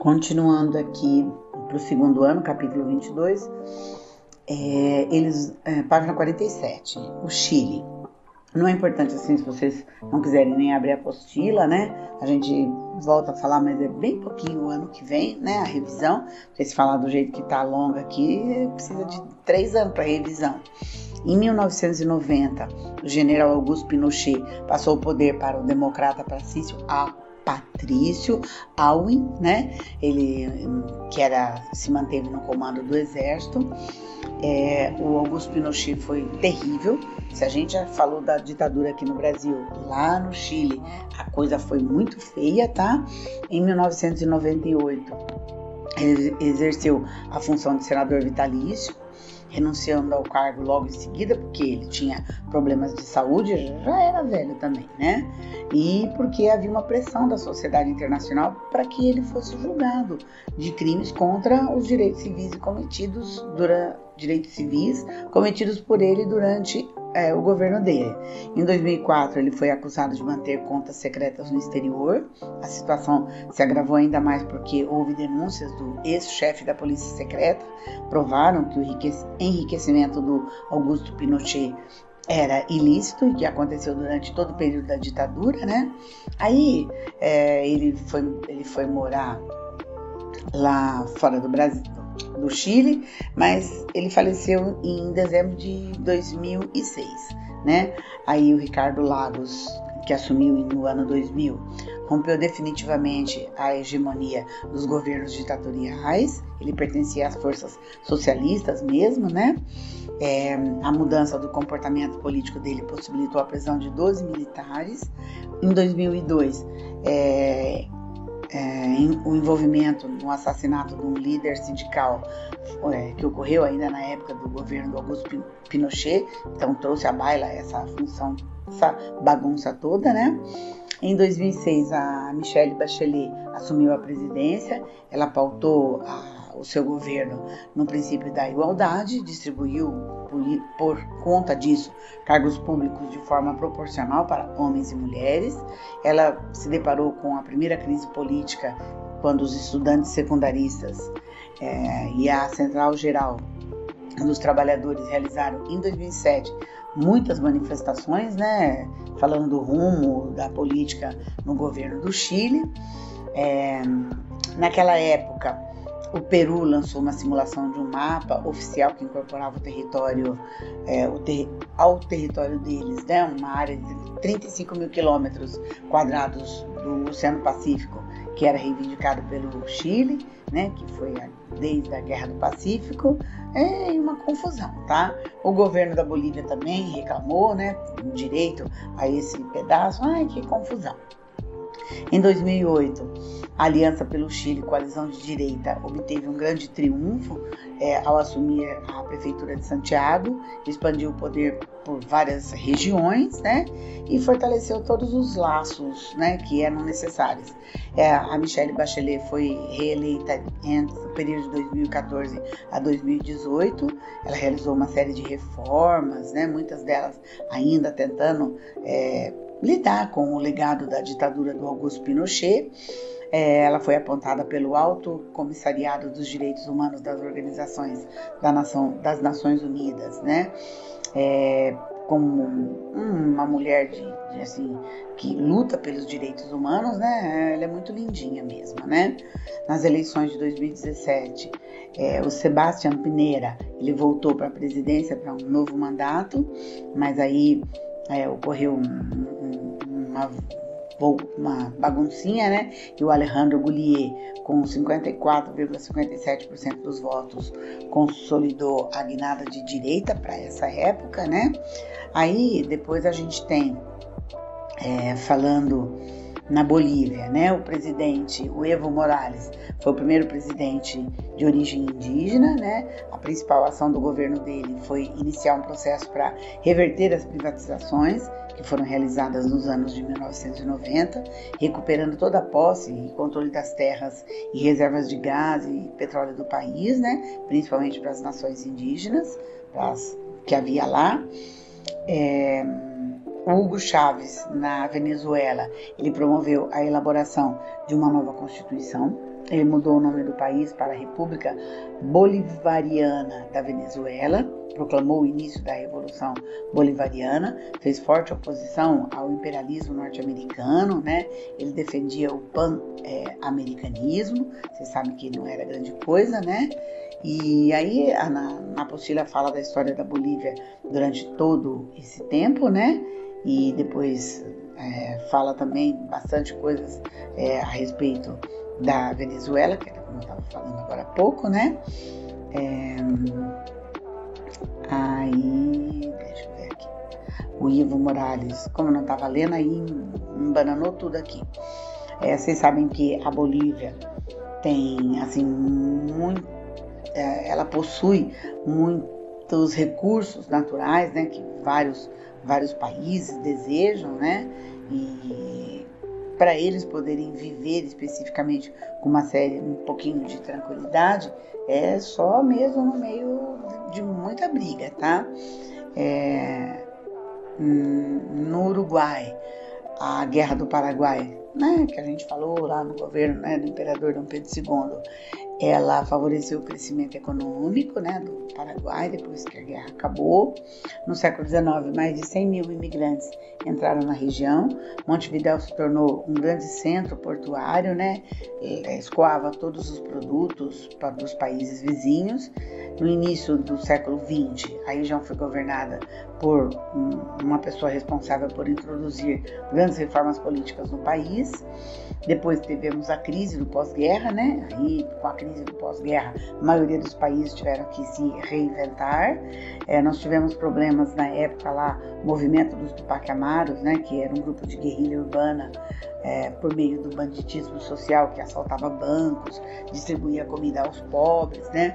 Continuando aqui para o segundo ano, capítulo 22, página 47, o Chile. Não é importante assim, se vocês não quiserem nem abrir a apostila, né? A gente volta a falar, mas é bem pouquinho o ano que vem, né? A revisão, porque se falar do jeito que tá longa aqui, precisa de 3 anos para revisão. Em 1990, o general Augusto Pinochet passou o poder para o democrata Patrício Aylwin, né? Ele se manteve no comando do exército. O Augusto Pinochet foi terrível. Se a gente já falou da ditadura aqui no Brasil, lá no Chile a coisa foi muito feia, tá? Em 1998 ele exerceu a função de senador vitalício, renunciando ao cargo logo em seguida, porque ele tinha problemas de saúde, já era velho também, né? E porque havia uma pressão da sociedade internacional para que ele fosse julgado de crimes contra os direitos civis cometidos por ele durante o governo dele. Em 2004, ele foi acusado de manter contas secretas no exterior. A situação se agravou ainda mais porque houve denúncias do ex-chefe da polícia secreta, provaram que o enriquecimento do Augusto Pinochet era ilícito e que aconteceu durante todo o período da ditadura, né? Aí ele foi morar lá fora do Brasil, do Chile, mas ele faleceu em dezembro de 2006, né? Aí o Ricardo Lagos, que assumiu no ano 2000, rompeu definitivamente a hegemonia dos governos ditatoriais. Ele pertencia às forças socialistas mesmo, né? A mudança do comportamento político dele possibilitou a prisão de 12 militares. Em 2002, o envolvimento no assassinato de um líder sindical que ocorreu ainda na época do governo do Augusto Pinochet, então trouxe à baila essa bagunça toda, né? Em 2006, a Michelle Bachelet assumiu a presidência. Ela pautou o seu governo no princípio da igualdade, distribuiu por conta disso cargos públicos de forma proporcional para homens e mulheres. Ela se deparou com a primeira crise política quando os estudantes secundaristas e a Central Geral dos Trabalhadores realizaram em 2007 muitas manifestações, né, falando do rumo da política no governo do Chile. Naquela época, o Peru lançou uma simulação de um mapa oficial que incorporava o território ao território deles, né, uma área de 35 mil quilômetros quadrados do Oceano Pacífico, que era reivindicado pelo Chile, né, que foi desde a Guerra do Pacífico. Uma confusão, tá? O governo da Bolívia também reclamou, né, o direito a esse pedaço. Que confusão. Em 2008, a Aliança pelo Chile, coalizão de direita, obteve um grande triunfo ao assumir a prefeitura de Santiago, expandiu o poder por várias regiões, né, e fortaleceu todos os laços, né, que eram necessários. A Michelle Bachelet foi reeleita entre o período de 2014 a 2018. Ela realizou uma série de reformas, né, muitas delas ainda tentando lidar com o legado da ditadura do Augusto Pinochet. Ela foi apontada pelo Alto Comissariado dos Direitos Humanos das Organizações das Nações Unidas, né? Como uma mulher que luta pelos direitos humanos, né? Ela é muito lindinha mesmo, né? Nas eleições de 2017, o Sebastián Piñera, ele voltou para a presidência para um novo mandato, mas aí ocorreu uma baguncinha, né? E o Alejandro Gullier, com 54,57% dos votos, consolidou a guinada de direita para essa época, né? Aí depois a gente tem, falando na Bolívia, né? O presidente, o Evo Morales, foi o primeiro presidente de origem indígena, né? A principal ação do governo dele foi iniciar um processo para reverter as privatizações que foram realizadas nos anos de 1990, recuperando toda a posse e controle das terras e reservas de gás e petróleo do país, né? Principalmente para as nações indígenas, que havia lá. Hugo Chávez, na Venezuela, ele promoveu a elaboração de uma nova Constituição. Ele mudou o nome do país para a República Bolivariana da Venezuela, proclamou o início da Revolução Bolivariana, fez forte oposição ao imperialismo norte-americano, né? Ele defendia o pan-americanismo, vocês sabem que não era grande coisa, né? E aí na apostila fala da história da Bolívia durante todo esse tempo, né? E depois fala também bastante coisas a respeito da Venezuela, que era como eu estava falando agora há pouco, né? Aí, deixa eu ver aqui. O Evo Morales, como eu não estava lendo, aí embananou tudo aqui. Vocês sabem que a Bolívia tem, assim, ela possui muitos recursos naturais, né? Que vários países desejam, né? E para eles poderem viver especificamente com um pouquinho de tranquilidade, é só mesmo no meio de muita briga, tá? No Uruguai, a Guerra do Paraguai, né, que a gente falou lá no governo, né, do imperador Dom Pedro II, ela favoreceu o crescimento econômico, né, do Paraguai depois que a guerra acabou. No século XIX, mais de 100 mil imigrantes entraram na região. Montevidéu se tornou um grande centro portuário, né, escoava todos os produtos para os países vizinhos. No início do século XX, a região foi governada por uma pessoa responsável por introduzir grandes reformas políticas no país. Depois tivemos a crise do pós-guerra, né? Aí, com a crise do pós-guerra, a maioria dos países tiveram que se reinventar. Nós tivemos problemas na época lá, o movimento dos Tupac Amaros, né? Que era um grupo de guerrilha urbana por meio do banditismo social que assaltava bancos, distribuía comida aos pobres, né?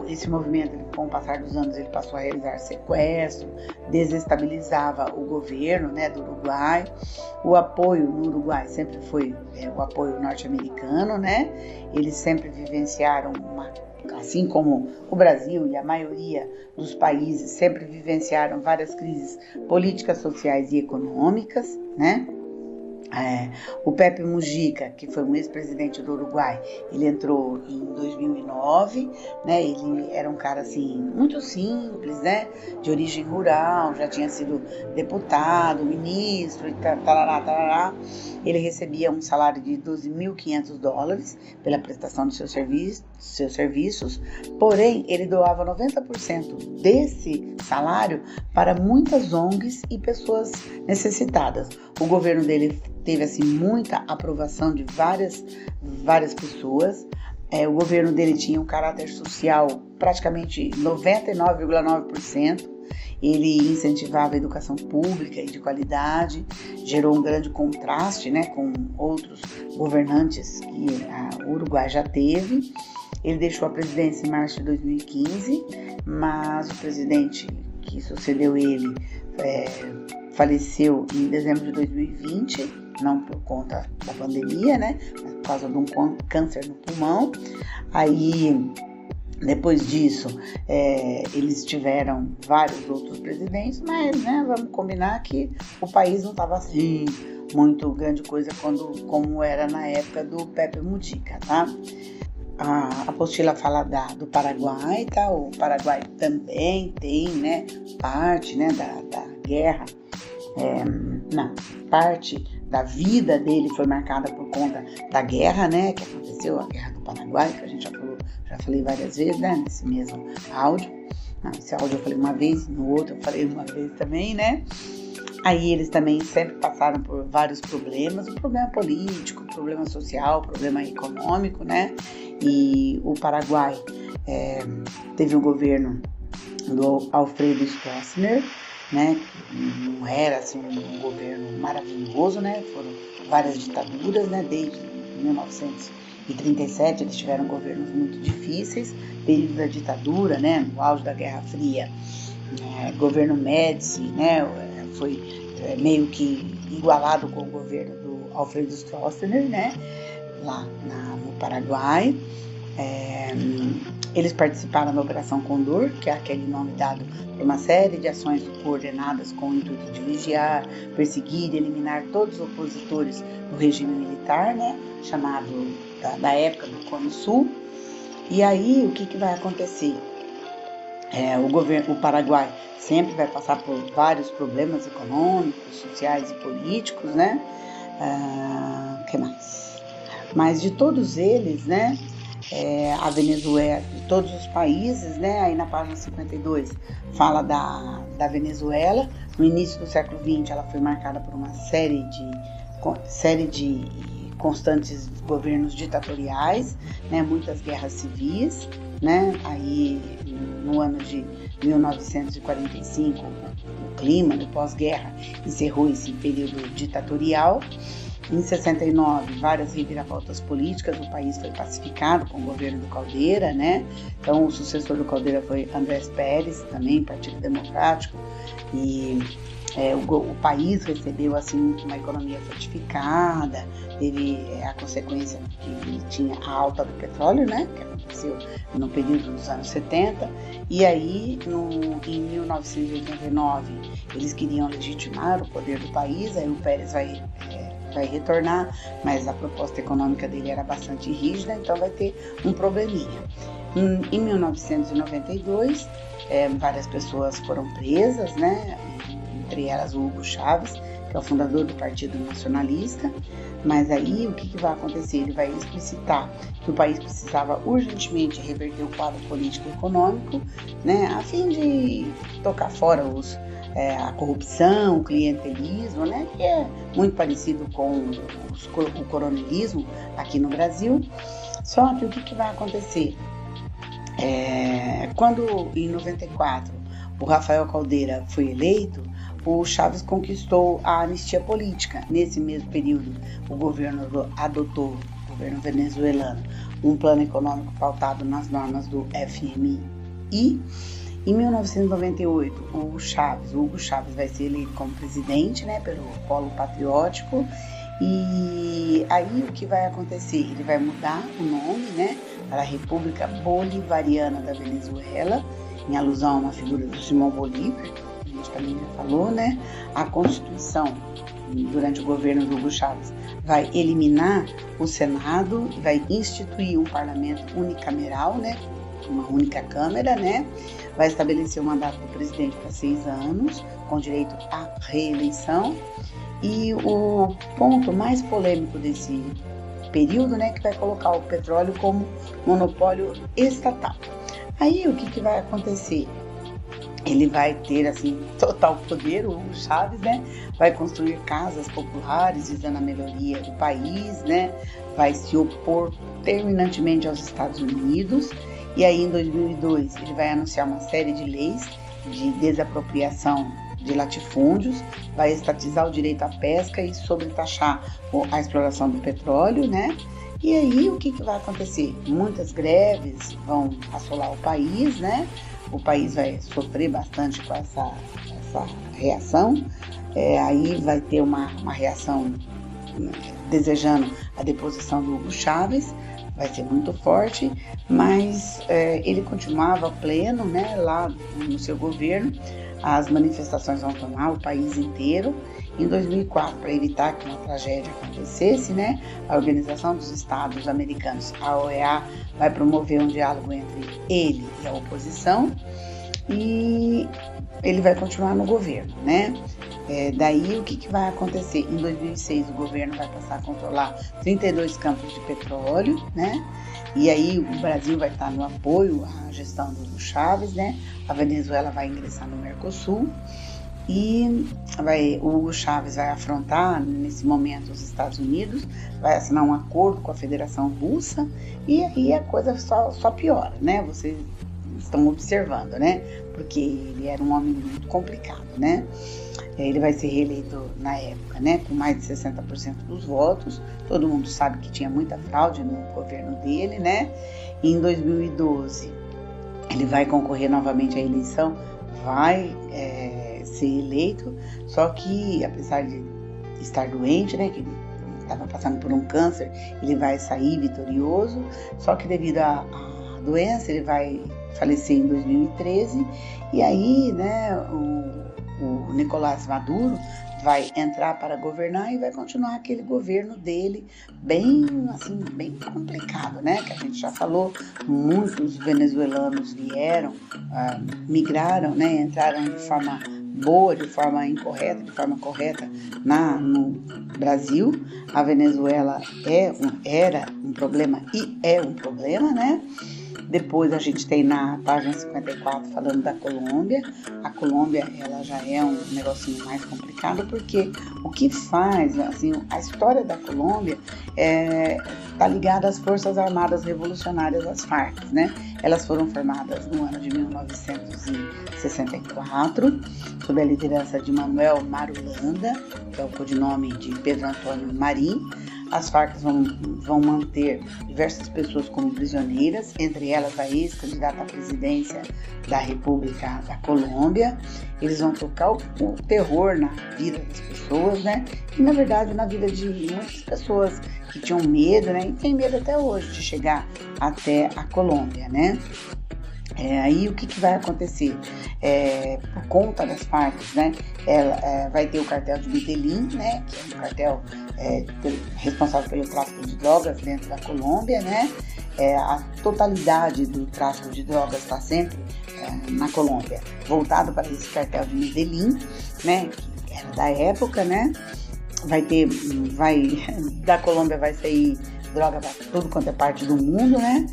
Esse movimento, com o passar dos anos, ele passou a realizar sequestro, desestabilizava o governo, né, do Uruguai. O apoio no Uruguai sempre foi o apoio norte-americano, né? Eles sempre vivenciaram assim como o Brasil e a maioria dos países sempre vivenciaram várias crises políticas, sociais e econômicas, né? O Pepe Mujica, que foi um ex-presidente do Uruguai, ele entrou em 2009, né? Ele era um cara assim muito simples, né? De origem rural, já tinha sido deputado, ministro e tarará. Ele recebia um salário de $12.500 pela prestação de seus serviços, porém ele doava 90% desse salário para muitas ONGs e pessoas necessitadas. O governo dele teve assim muita aprovação de várias pessoas. O governo dele tinha um caráter social praticamente 99,9%. Ele incentivava a educação pública e de qualidade, gerou um grande contraste, né, com outros governantes que o Uruguai já teve. Ele deixou a presidência em março de 2015, mas o presidente que sucedeu ele faleceu em dezembro de 2020, não por conta da pandemia, né, mas por causa de um câncer no pulmão. Aí, depois disso, eles tiveram vários outros presidentes, mas, né, vamos combinar que o país não estava assim muito grande coisa como era na época do Pepe Mujica, tá? A apostila fala do Paraguai, tá? O Paraguai também tem, né, parte, né, da guerra. Parte da vida dele foi marcada por conta da guerra, né, que aconteceu, a Guerra do Paraguai, que a gente já falei várias vezes, né, nesse mesmo áudio. Esse áudio eu falei uma vez, no outro eu falei uma vez também, né. Aí eles também sempre passaram por vários problemas, um problema político, um problema social, um problema econômico, né. E o Paraguai teve um governo do Alfredo Stroessner, né, não era assim um governo maravilhoso, né, foram várias ditaduras, né, desde 1937 eles tiveram governos muito difíceis, período da ditadura, né, no auge da Guerra Fria, governo Médici, né, foi meio que igualado com o governo do Alfredo Stroessner, né, lá no Paraguai. Eles participaram da Operação Condor, que é aquele nome dado por uma série de ações coordenadas com o intuito de vigiar, perseguir e eliminar todos os opositores do regime militar, né, chamado da época do Cone Sul. E aí o que vai acontecer? O Paraguai sempre vai passar por vários problemas econômicos, sociais e políticos, né? Que mais? Mas de todos eles, né? A Venezuela, de todos os países, né? Aí na página 52 fala da Venezuela. No início do século XX, ela foi marcada por uma série de constantes governos ditatoriais, né? Muitas guerras civis, né? Aí no ano de 1945, o clima do pós-guerra encerrou esse período ditatorial. Em 69, várias reviravoltas políticas, o país foi pacificado com o governo do Caldeira, né? Então, o sucessor do Caldeira foi Andrés Pérez, também Partido Democrático, e o país recebeu assim uma economia fortificada. A consequência que ele tinha a alta do petróleo, né, que aconteceu no período dos anos 70, e aí em 1989 eles queriam legitimar o poder do país. Aí o Pérez vai retornar, mas a proposta econômica dele era bastante rígida, então vai ter um probleminha. Em 1992, várias pessoas foram presas, né, entre elas o Hugo Chávez, que é o fundador do Partido Nacionalista. Mas aí o que vai acontecer? Ele vai explicitar que o país precisava urgentemente reverter o quadro político e econômico, né, a fim de tocar fora a corrupção, o clientelismo, né, que é muito parecido com o coronelismo aqui no Brasil. Só que o que vai acontecer? Quando em 94 o Rafael Caldeira foi eleito, o Chávez conquistou a anistia política. Nesse mesmo período, o governo venezuelano, um plano econômico pautado nas normas do FMI. Em 1998, o Hugo Chávez vai ser eleito como presidente, né, pelo Polo Patriótico. E aí o que vai acontecer? Ele vai mudar o nome, né, para a República Bolivariana da Venezuela, em alusão a uma figura do Simão Bolívar, que a gente também já falou, né? A Constituição, durante o governo do Hugo Chávez, vai eliminar o Senado e vai instituir um parlamento unicameral, né? Uma única câmara, né? Vai estabelecer o mandato do presidente para 6 anos, com direito à reeleição. E o ponto mais polêmico desse período, né, que vai colocar o petróleo como monopólio estatal. Aí o que vai acontecer? Ele vai ter assim total poder, o Hugo Chávez, né? Vai construir casas populares visando a melhoria do país, né? Vai se opor terminantemente aos Estados Unidos. E aí em 2002 ele vai anunciar uma série de leis de desapropriação de latifúndios, vai estatizar o direito à pesca e sobretaxar a exploração do petróleo, né? E aí o que vai acontecer? Muitas greves vão assolar o país, né? O país vai sofrer bastante com essa reação. Aí vai ter uma reação, né, desejando a deposição do Hugo Chávez. Vai ser muito forte, mas ele continuava pleno, né, lá no seu governo. As manifestações vão tomar o país inteiro. Em 2004, para evitar que uma tragédia acontecesse, né, a Organização dos Estados Americanos, a OEA, vai promover um diálogo entre ele e a oposição, e ele vai continuar no governo, né? Daí o que vai acontecer? Em 2006 o governo vai passar a controlar 32 campos de petróleo, né? E aí o Brasil vai estar no apoio à gestão do Hugo Chávez, né? A Venezuela vai ingressar no Mercosul e o Hugo Chávez vai afrontar nesse momento os Estados Unidos, vai assinar um acordo com a Federação Russa e aí a coisa só piora, né? Vocês estão observando, né? Porque ele era um homem muito complicado, né? Ele vai ser reeleito na época, né, com mais de 60% dos votos. Todo mundo sabe que tinha muita fraude no governo dele, né? E em 2012 ele vai concorrer novamente à eleição, vai ser eleito, só que apesar de estar doente, né, que ele estava passando por um câncer, ele vai sair vitorioso, só que devido à doença, ele vai falecer em 2013, e aí, né, o Nicolás Maduro vai entrar para governar e vai continuar aquele governo dele bem complicado, né? Que a gente já falou, muitos venezuelanos vieram, migraram, né? Entraram de forma boa, de forma incorreta, de forma correta no Brasil. A Venezuela era um problema e é um problema, né? Depois a gente tem na página 54 falando da Colômbia. A Colômbia, ela já é um negocinho mais complicado, porque o que faz, assim, a história da Colômbia está ligada às Forças Armadas Revolucionárias, as FARC, né? Elas foram formadas no ano de 1964, sob a liderança de Manuel Marulanda, que é o codinome de Pedro Antônio Marim. As FARC vão manter diversas pessoas como prisioneiras, entre elas a ex-candidata à presidência da República da Colômbia. Eles vão tocar o terror na vida das pessoas, né? E, na verdade, na vida de muitas pessoas que tinham medo, né? E tem medo até hoje de chegar até a Colômbia, né? Aí o que vai acontecer? Por conta das FARC, né? Vai ter o cartel de Medellín, né? Que é um cartel responsável pelo tráfico de drogas dentro da Colômbia, né? A totalidade do tráfico de drogas está sempre na Colômbia, voltado para esse cartel de Medellín, né? Que era da época, né? Da Colômbia vai sair droga para tudo quanto é parte do mundo, né?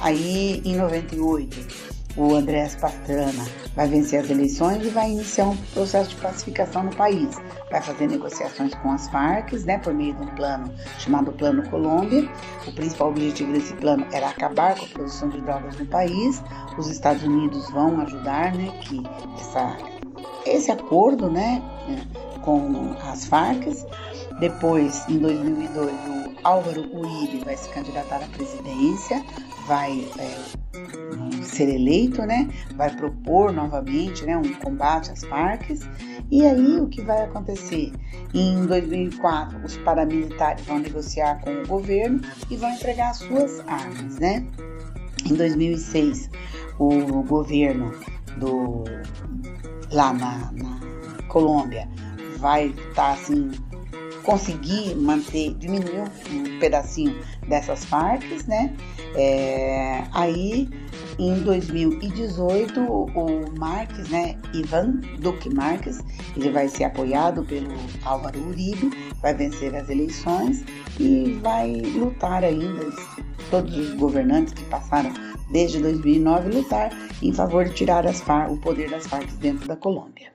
Aí, em 98, o Andrés Pastrana vai vencer as eleições e vai iniciar um processo de pacificação no país. Vai fazer negociações com as FARC, né, por meio de um plano chamado Plano Colômbia. O principal objetivo desse plano era acabar com a produção de drogas no país. Os Estados Unidos vão ajudar, né, que esse acordo, né, com as FARC. Depois, em 2002, o Álvaro Uribe vai se candidatar à presidência, vai ser eleito, né? Vai propor novamente, né, um combate às FARC. E aí, o que vai acontecer? Em 2004, os paramilitares vão negociar com o governo e vão entregar as suas armas, né? Em 2006, o governo lá na Colômbia vai estar assim, conseguir diminuir um pedacinho dessas FARC, né? Aí, em 2018, o Marques, né, Ivan Duque Marques, ele vai ser apoiado pelo Álvaro Uribe, vai vencer as eleições e vai lutar ainda, todos os governantes que passaram desde 2009, lutar em favor de tirar o poder das FARC dentro da Colômbia.